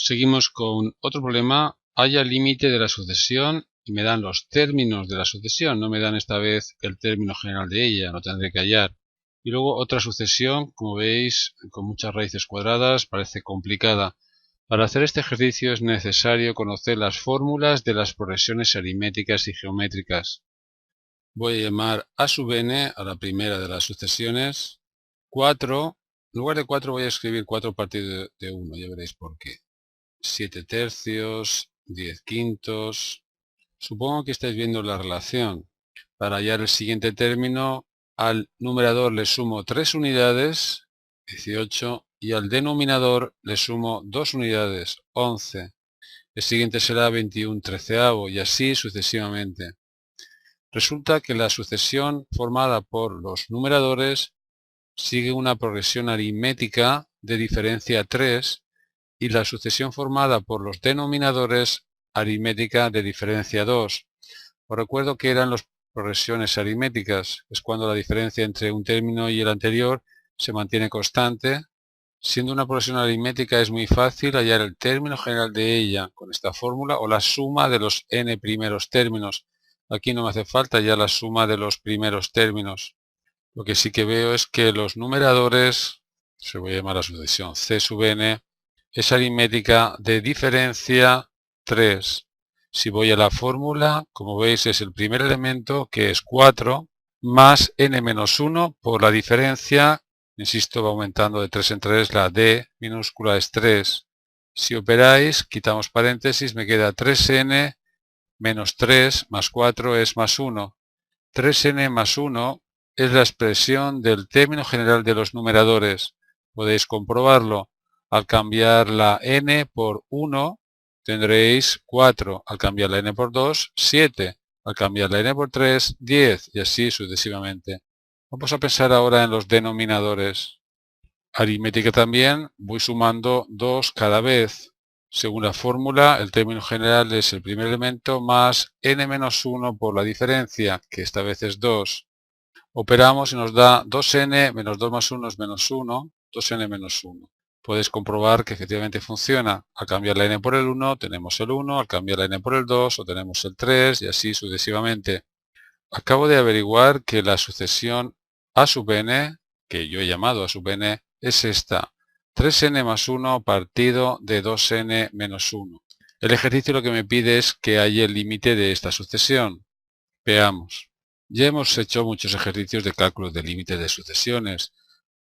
Seguimos con otro problema. Haya límite de la sucesión y me dan los términos de la sucesión. No me dan esta vez el término general de ella, lo tendré que hallar. Y luego otra sucesión, como veis, con muchas raíces cuadradas, parece complicada. Para hacer este ejercicio es necesario conocer las fórmulas de las progresiones aritméticas y geométricas. Voy a llamar a sub n a la primera de las sucesiones. 4, en lugar de 4 voy a escribir 4 partido de 1, ya veréis por qué. 7 tercios, 10 quintos. Supongo que estáis viendo la relación. Para hallar el siguiente término, al numerador le sumo 3 unidades, 18, y al denominador le sumo 2 unidades, 11. El siguiente será 21 treceavo y así sucesivamente. Resulta que la sucesión formada por los numeradores sigue una progresión aritmética de diferencia 3 y la sucesión formada por los denominadores aritmética de diferencia 2. Os recuerdo que eran las progresiones aritméticas, es cuando la diferencia entre un término y el anterior se mantiene constante. Siendo una progresión aritmética es muy fácil hallar el término general de ella con esta fórmula o la suma de los n primeros términos. Aquí no me hace falta ya la suma de los primeros términos. Lo que sí que veo es que los numeradores, se voy a llamar a sucesión c sub n, es aritmética de diferencia 3. Si voy a la fórmula, como veis es el primer elemento, que es 4, más n-1 por la diferencia, insisto, va aumentando de 3 en 3, la d minúscula es 3. Si operáis, quitamos paréntesis, me queda 3n menos 3 más 4 es más 1. 3n más 1 es la expresión del término general de los numeradores. Podéis comprobarlo. Al cambiar la n por 1 tendréis 4. Al cambiar la n por 2, 7. Al cambiar la n por 3, 10 y así sucesivamente. Vamos a pensar ahora en los denominadores. Aritmética también, voy sumando 2 cada vez. Según la fórmula, el término general es el primer elemento más n-1 por la diferencia, que esta vez es 2. Operamos y nos da 2n menos 2 más 1 es menos 1, 2n menos 1. Podéis comprobar que efectivamente funciona. Al cambiar la n por el 1 tenemos el 1, al cambiar la n por el 2 obtenemos el 3 y así sucesivamente. Acabo de averiguar que la sucesión a sub n, que yo he llamado a sub n, es esta. 3n más 1 partido de 2n menos 1. El ejercicio lo que me pide es que haya el límite de esta sucesión. Veamos. Ya hemos hecho muchos ejercicios de cálculo de límites de sucesiones.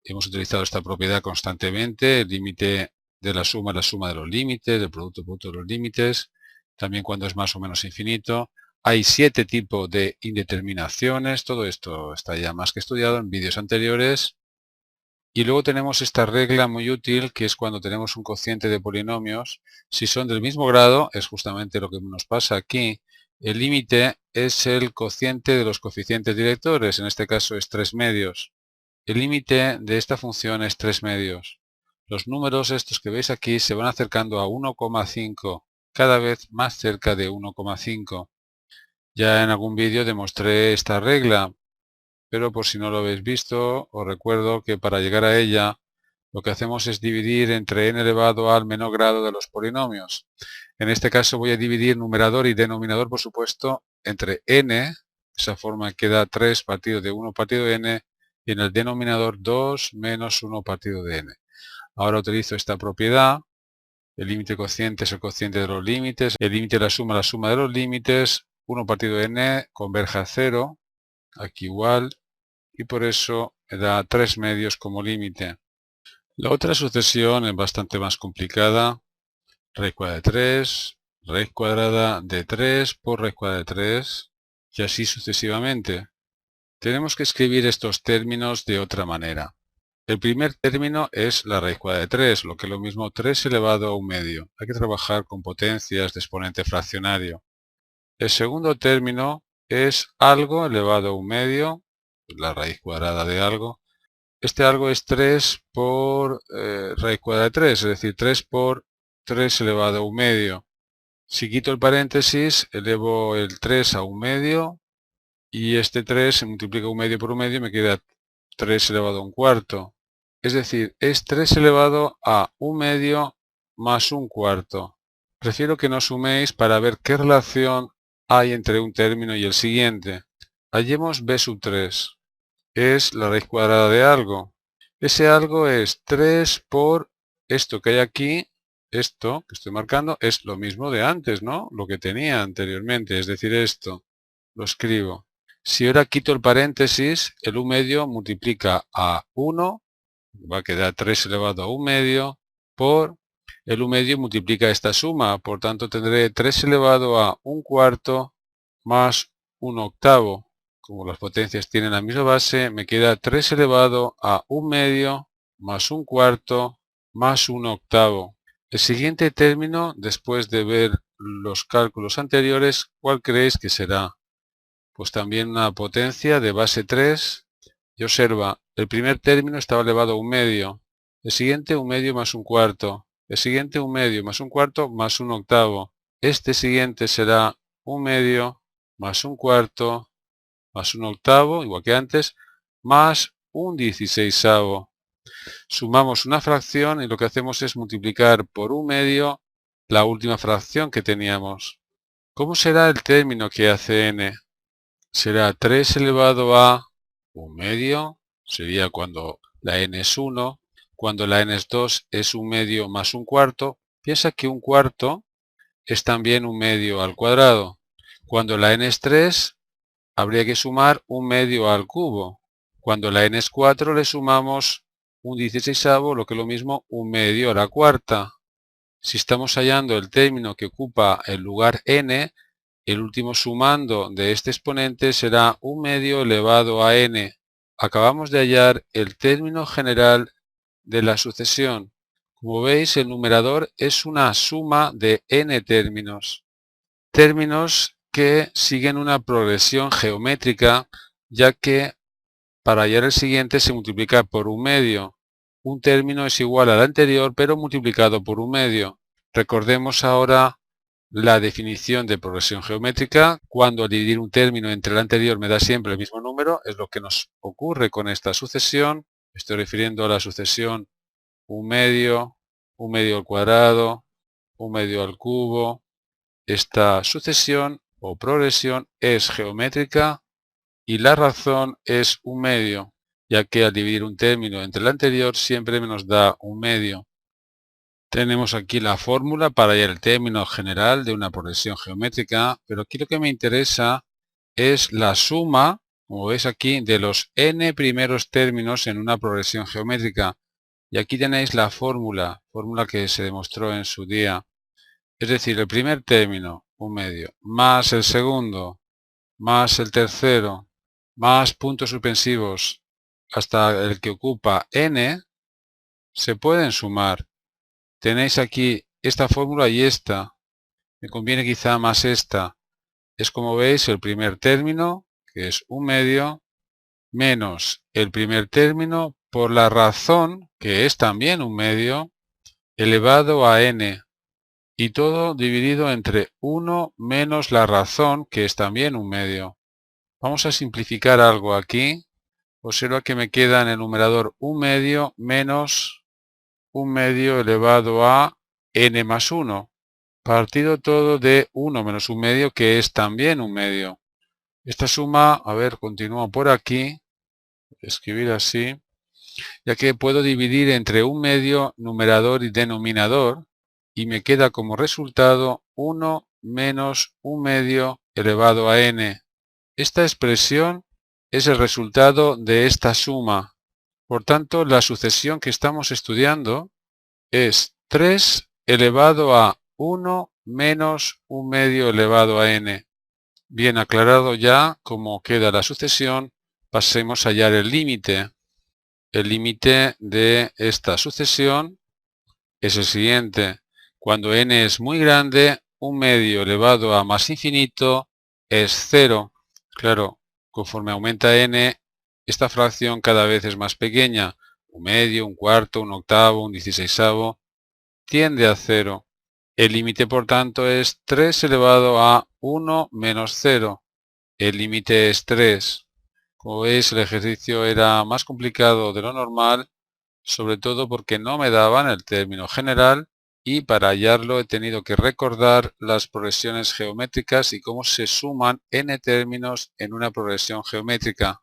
Hemos utilizado esta propiedad constantemente, el límite de la suma de los límites, el producto de los límites, también cuando es más o menos infinito. Hay 7 tipos de indeterminaciones, todo esto está ya más que estudiado en vídeos anteriores. Y luego tenemos esta regla muy útil que es cuando tenemos un cociente de polinomios, si son del mismo grado, es justamente lo que nos pasa aquí, el límite es el cociente de los coeficientes directores, en este caso es 3 medios. El límite de esta función es 3 medios. Los números estos que veis aquí se van acercando a 1,5, cada vez más cerca de 1,5. Ya en algún vídeo demostré esta regla, pero por si no lo habéis visto, os recuerdo que para llegar a ella, lo que hacemos es dividir entre n elevado al menor grado de los polinomios. En este caso voy a dividir numerador y denominador, por supuesto, entre n, de esa forma queda 3 partido de 1 partido de n, y en el denominador 2 menos 1 partido de n. Ahora utilizo esta propiedad, el límite cociente es el cociente de los límites, el límite de la suma de los límites, 1 partido de n converge a 0, aquí igual, y por eso da 3 medios como límite. La otra sucesión es bastante más complicada, raíz cuadrada de 3, raíz cuadrada de 3 por raíz cuadrada de 3, y así sucesivamente. Tenemos que escribir estos términos de otra manera. El primer término es la raíz cuadrada de 3, lo que es lo mismo 3 elevado a un medio. Hay que trabajar con potencias de exponente fraccionario. El segundo término es algo elevado a un medio, la raíz cuadrada de algo. Este algo es 3 por raíz cuadrada de 3, es decir, 3 por 3 elevado a un medio. Si quito el paréntesis, elevo el 3 a un medio y este 3 se multiplica un medio por un medio y me queda 3 elevado a un cuarto. Es decir, es 3 elevado a un medio más un cuarto. Prefiero que no suméis para ver qué relación hay entre un término y el siguiente. Hallemos b sub 3. Es la raíz cuadrada de algo. Ese algo es 3 por esto que hay aquí. Esto que estoy marcando es lo mismo de antes, ¿no? Lo que tenía anteriormente, es decir, esto. Lo escribo. Si ahora quito el paréntesis, el 1 medio multiplica a 1, va a quedar 3 elevado a 1 medio, por el 1 medio multiplica esta suma, por tanto tendré 3 elevado a 1 cuarto más 1 octavo. Como las potencias tienen la misma base, me queda 3 elevado a 1 medio más 1 cuarto más 1 octavo. El siguiente término, después de ver los cálculos anteriores, ¿cuál creéis que será? Pues también una potencia de base 3. Y observa, el primer término estaba elevado a 1 medio. El siguiente 1 medio más 1 cuarto. El siguiente 1 medio más 1 cuarto más 1 octavo. Este siguiente será 1 medio más 1 cuarto más 1 octavo, igual que antes, más un 16avo. Sumamos una fracción y lo que hacemos es multiplicar por 1 medio la última fracción que teníamos. ¿Cómo será el término que hace n? Será 3 elevado a 1 medio, sería cuando la n es 1, cuando la n es 2 es 1 medio más 1 cuarto. Piensa que 1 cuarto es también 1 medio al cuadrado. Cuando la n es 3, habría que sumar 1 medio al cubo. Cuando la n es 4, le sumamos un 16avo, lo que es lo mismo 1 medio a la cuarta. Si estamos hallando el término que ocupa el lugar n, el último sumando de este exponente será 1 medio elevado a n. Acabamos de hallar el término general de la sucesión. Como veis, el numerador es una suma de n términos. Términos que siguen una progresión geométrica, ya que para hallar el siguiente se multiplica por 1 medio. Un término es igual al anterior, pero multiplicado por 1 medio. Recordemos ahora la definición de progresión geométrica. Cuando al dividir un término entre el anterior me da siempre el mismo número, es lo que nos ocurre con esta sucesión. Estoy refiriendo a la sucesión 1 medio, 1 medio al cuadrado, 1 medio al cubo. Esta sucesión o progresión es geométrica y la razón es 1 medio, ya que al dividir un término entre el anterior siempre nos da 1 medio. Tenemos aquí la fórmula para hallar el término general de una progresión geométrica, pero aquí lo que me interesa es la suma, como veis aquí, de los n primeros términos en una progresión geométrica. Y aquí tenéis la fórmula que se demostró en su día. Es decir, el primer término, 1 medio, más el segundo, más el tercero, más puntos suspensivos, hasta el que ocupa n, se pueden sumar. Tenéis aquí esta fórmula y esta. Me conviene quizá más esta. Es como veis el primer término, que es 1 medio, menos el primer término por la razón, que es también 1 medio, elevado a n. Y todo dividido entre 1 menos la razón, que es también 1 medio. Vamos a simplificar algo aquí. Observa que me queda en el numerador 1 medio menos 1 medio elevado a n más 1. Partido todo de 1 menos 1 medio, que es también 1 medio. Esta suma, a ver, continúa por aquí. Escribir así. Ya que puedo dividir entre 1 medio numerador y denominador. Y me queda como resultado 1 menos 1 medio elevado a n. Esta expresión es el resultado de esta suma. Por tanto, la sucesión que estamos estudiando es 3 elevado a 1 menos 1 medio elevado a n. Bien aclarado ya cómo queda la sucesión, pasemos a hallar el límite. El límite de esta sucesión es el siguiente. Cuando n es muy grande, 1 medio elevado a más infinito es 0. Claro, conforme aumenta n, esta fracción cada vez es más pequeña. 1 medio, 1 cuarto, 1 octavo, 1 16avo, tiende a 0. El límite, por tanto, es 3 elevado a 1 menos 0. El límite es 3. Como veis, el ejercicio era más complicado de lo normal, sobre todo porque no me daban el término general y para hallarlo he tenido que recordar las progresiones geométricas y cómo se suman n términos en una progresión geométrica.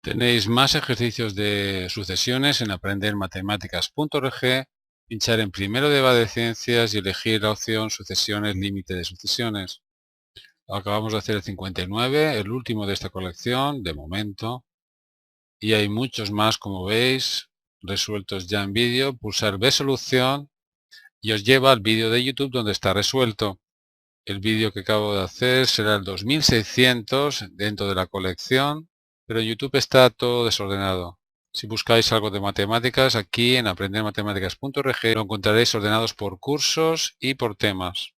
Tenéis más ejercicios de sucesiones en aprendermatemáticas.org, pinchar en Primero de EVA de Ciencias y elegir la opción Sucesiones, límite de sucesiones. Acabamos de hacer el 59, el último de esta colección, de momento. Y hay muchos más, como veis, resueltos ya en vídeo. Pulsar Ver solución y os lleva al vídeo de YouTube donde está resuelto. El vídeo que acabo de hacer será el 2600 dentro de la colección, pero en YouTube está todo desordenado. Si buscáis algo de matemáticas, aquí en aprendermatemáticas.org lo encontraréis ordenados por cursos y por temas.